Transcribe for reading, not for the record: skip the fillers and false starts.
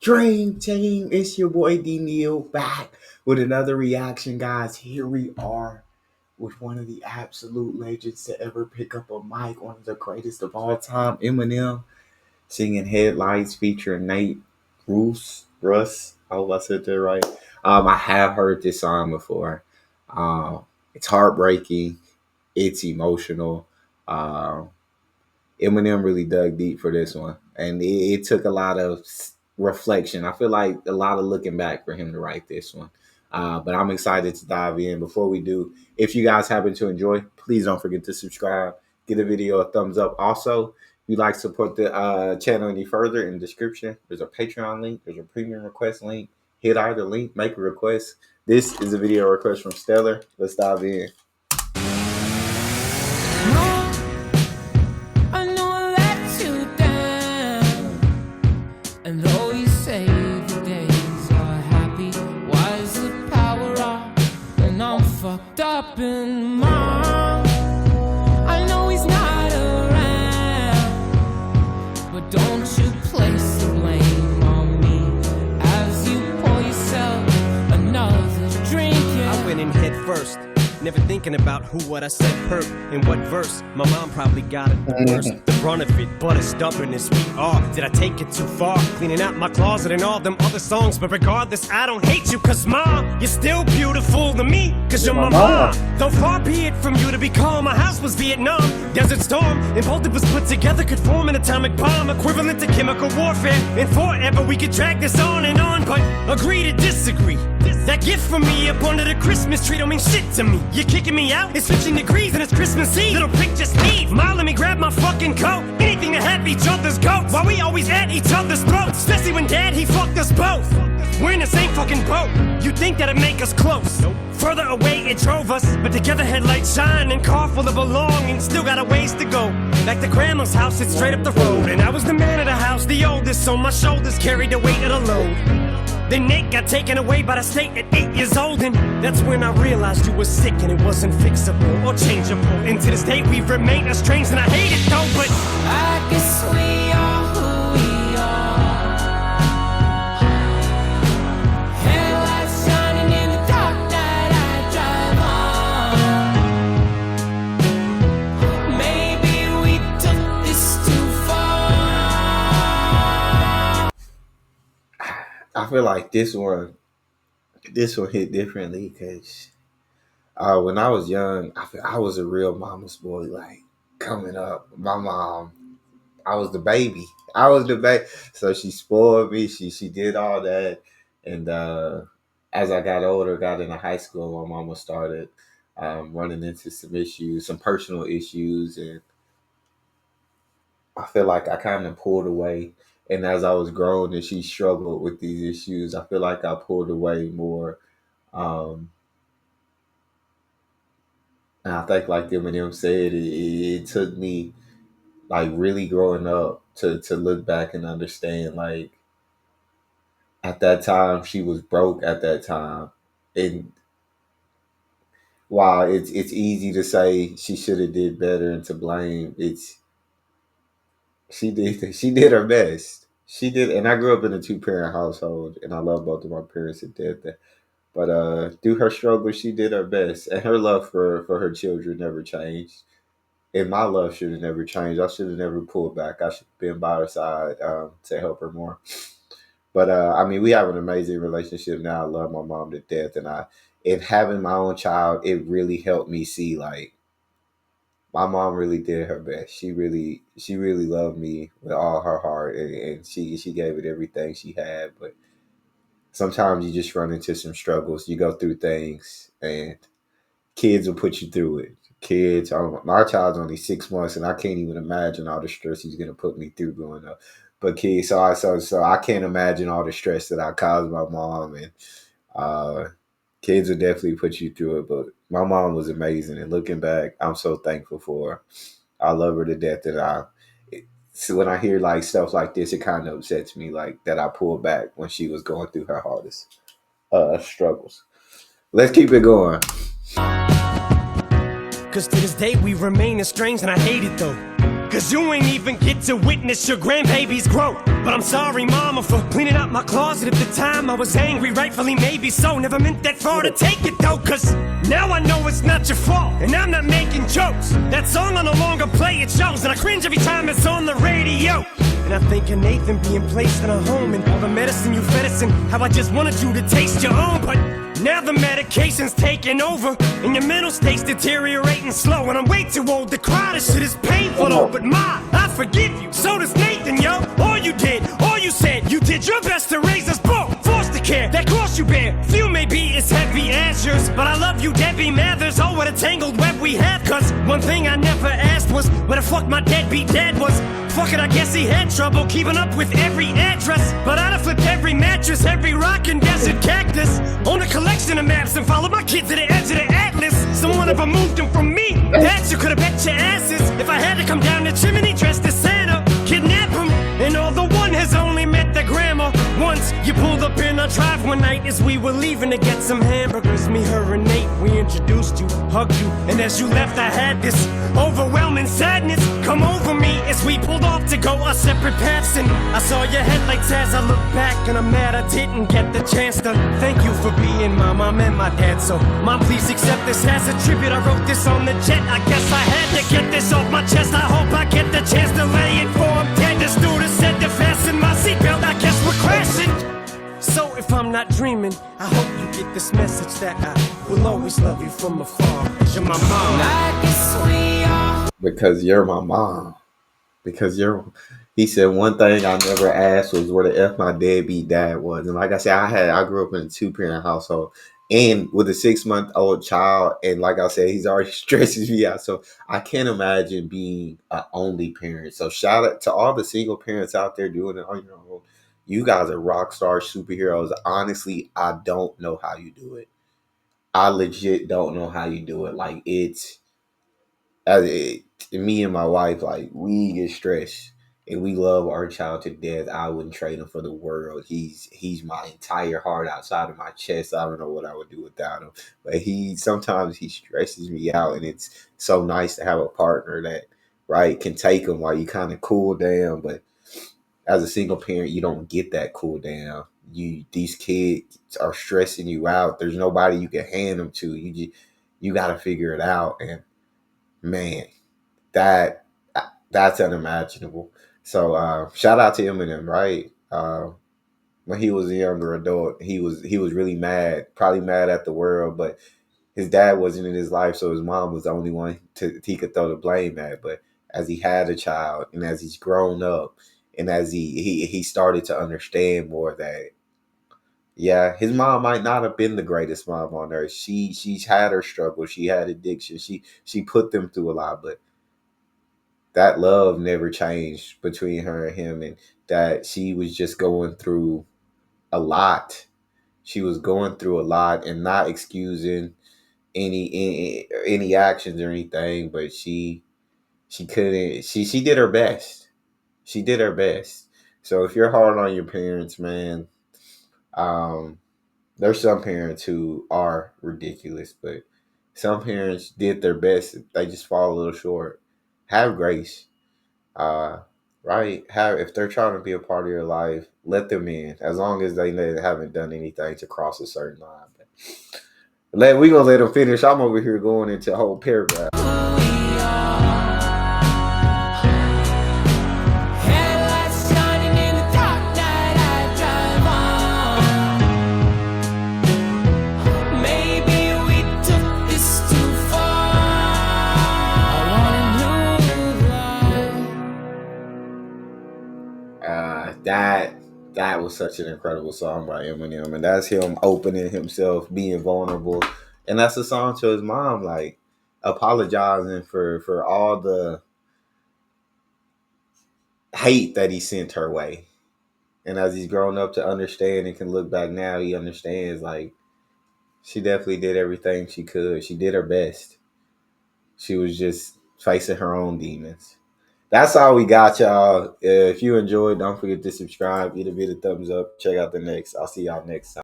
Dream Team, it's your boy D Neil back with another reaction, guys. Here we are with one of the absolute legends to ever pick up a mic, one of the greatest of all time, Eminem, singing Headlights featuring Nate Ruess. I hope I said that right. I have heard this song before. It's heartbreaking. It's emotional. Um, Eminem really dug deep for this one, and it took a lot of reflection. I feel like a lot of looking back for him to write this one. But I'm excited to dive in. Before we do, if you guys happen to enjoy, please don't forget to subscribe. Give the video a thumbs up. Also, if you'd like to support the channel any further, in the description, there's a Patreon link. There's a premium request link. Hit either link, make a request. This is a video request from Stellar. Let's dive in. And though you say the days are happy, why is the power off? And I'm fucked up in mind. I know he's not around, but don't you place the blame on me as you pour yourself another drink. I went in head first, never thinking about who, what I said, hurt, in what verse. My mom probably got it the worst, the brunt of it, but as stubborn as we are. Did I take it too far, cleaning out my closet and all them other songs? But regardless, I don't hate you, cause mom, you're still beautiful to me, cause you're my mom. Though far be it from you to be calm, my house was Vietnam, Desert Storm, and both of us put together could form an atomic bomb, equivalent to chemical warfare. And forever we could drag this on and on, but agree to disagree. That gift from me up under the Christmas tree don't mean shit to me. You're kicking me out, it's switching degrees and it's Christmas Eve. Little prick, just leave. Ma, let me grab my fucking coat. Anything to have each other's goats, while we always at each other's throats. Especially when dad, he fucked us both. We're in the same fucking boat. You'd think that'd make us close. Nope. Further away it drove us, but together headlights shine and car full of belongings. Still got a ways to go. Back to grandma's house, it's straight up the road. And I was the man of the house, the oldest, so my shoulders carried the weight of the load. Then Nick got taken away by the state at 8 years old, and that's when I realized you were sick and it wasn't fixable or changeable. And to this day we've remained estranged, and I hate it though, but I guess we are who we are. Headlights shining in the dark night I drive on. Maybe we took this too far. I feel like this one hit differently because when I was young, I was a real mama's boy. Like coming up, my mom, I was the baby. So she spoiled me. She did all that, and as I got older, got into high school, my mama started running into some issues, some personal issues, and I feel like I kind of pulled away. And as I was growing and she struggled with these issues, I feel like I pulled away more. Um, and I think, like Eminem said, it took me like really growing up to look back and understand. Like at that time, she was broke. At that time, and while it's easy to say she should have did better and to blame, it's she did her best. She did, and I grew up in a two-parent household, and I love both of my parents to death. But through her struggle, she did her best, and her love for her children never changed. And my love should have never changed. I should have never pulled back. I should have been by her side to help her more. But I mean, we have an amazing relationship now. I love my mom to death, and having my own child, it really helped me see like my mom really did her best. She really loved me with all her heart, and she gave it everything she had. But sometimes you just run into some struggles. You go through things, and kids will put you through it. Kids, my child's only 6 months, and I can't even imagine all the stress he's gonna put me through growing up. But kids, so I can't imagine all the stress that I caused my mom, and uh, kids will definitely put you through it. But my mom was amazing, and looking back, I'm so thankful for her. I love her to death, and so when I hear like stuff like this, it kind of upsets me, like that I pulled back when she was going through her hardest struggles. Let's keep it going. cause to this day we remain estranged, and I hate it though. Cause you ain't even get to witness your grandbaby's growth. But I'm sorry, mama, for cleaning out my closet at the time. I was angry, rightfully maybe so. Never meant that far to take it though. Cause now I know it's not your fault, and I'm not making jokes. That song I no longer play, it shows, and I cringe every time it's on the radio. And I think of Nathan being placed in a home, and all the medicine you fed us, and how I just wanted you to taste your own. But now the medication's taking over, and your mental state's deteriorating slow. And I'm way too old to cry, this shit is painful though. But Ma, I forgive you, so does Nathan, yo. All you did, all you said, you did your best to raise us both. Forced to care, that cross you bear, few may be as heavy as yours. But I love you, Debbie Mathers, oh what a tangled web we have. Cause one thing I never asked was, where the fuck my deadbeat dad was. Fuck it, I guess he had trouble keeping up with every address. But I'd have flipped every mattress, every rock and desert cactus. Own a collection of maps and followed my kid to the edge of the atlas. Someone ever moved them from me, that you could have bet your asses. If I had to come down the chimney dressed as Santa, kidnap him. And although one has only met the grandma once, you pulled up in our drive one night as we were leaving to get some hamburgers. Me, her, and Nate, we introduced you, hugged you, and as you left I had this overwhelming sadness come over me as we pulled off to go our separate paths. And I saw your headlights as I looked back, and I'm mad I didn't get the chance to thank you for being my mom and my dad. So Mom, please accept this as a tribute. I wrote this on the jet, I guess I had to get this off my chest. I hope I get the chance to lay it for him dead. The stewardess said to fasten my seatbelt, I guess we're crashing. So if I'm not dreaming, I hope you get this message that I will always love you from afar. 'Cause you're my mom. I guess we are. Because you're my mom. Because you're. He said one thing I never asked was where the f my deadbeat dad was, and like I said, I grew up in a 2-parent household, and with a 6-month-old child, and like I said, he's already stresses me out. So I can't imagine being an only parent. So shout out to all the single parents out there doing it on your own. You guys are rock star superheroes. Honestly, I don't know how you do it. I legit don't know how you do it. Like it's me and my wife, like we get stressed and we love our child to death. I wouldn't trade him for the world. He's my entire heart outside of my chest. I don't know what I would do without him. But sometimes he stresses me out, and it's so nice to have a partner that right can take him while you kind of cool down. But as a single parent, you don't get that cool down. These kids are stressing you out. There's nobody you can hand them to. You got to figure it out, and man, that that's unimaginable. So shout out to Eminem, right? When he was a younger adult, he was really mad, probably mad at the world, but his dad wasn't in his life, so his mom was the only one he could throw the blame at. But as he had a child, and as he's grown up, and as he started to understand more that yeah, his mom might not have been the greatest mom on earth. She's had her struggle. She had addiction. She put them through a lot, but that love never changed between her and him, and that she was just going through a lot. She was going through a lot, and not excusing any actions or anything, but she couldn't. She did her best. She did her best. So if you're hard on your parents, man, um, there's some parents who are ridiculous, but some parents did their best. They just fall a little short. Have grace. Uh, right? Have if they're trying to be a part of your life, let them in. As long as they haven't done anything to cross a certain line. But we gonna let them finish. I'm over here going into a whole paragraph. Headlights shining in the dark night, I drive on. Maybe we took this too far. I want a new life. That was such an incredible song by Eminem, and that's him opening himself, being vulnerable, and that's a song to his mom, like apologizing for all the hate that he sent her way. And as he's grown up to understand and can look back now, he understands like she definitely did everything she could. She did her best. She was just facing her own demons. That's all we got, y'all. If you enjoyed, don't forget to subscribe, give it a thumbs up. Check out the next. I'll see y'all next time.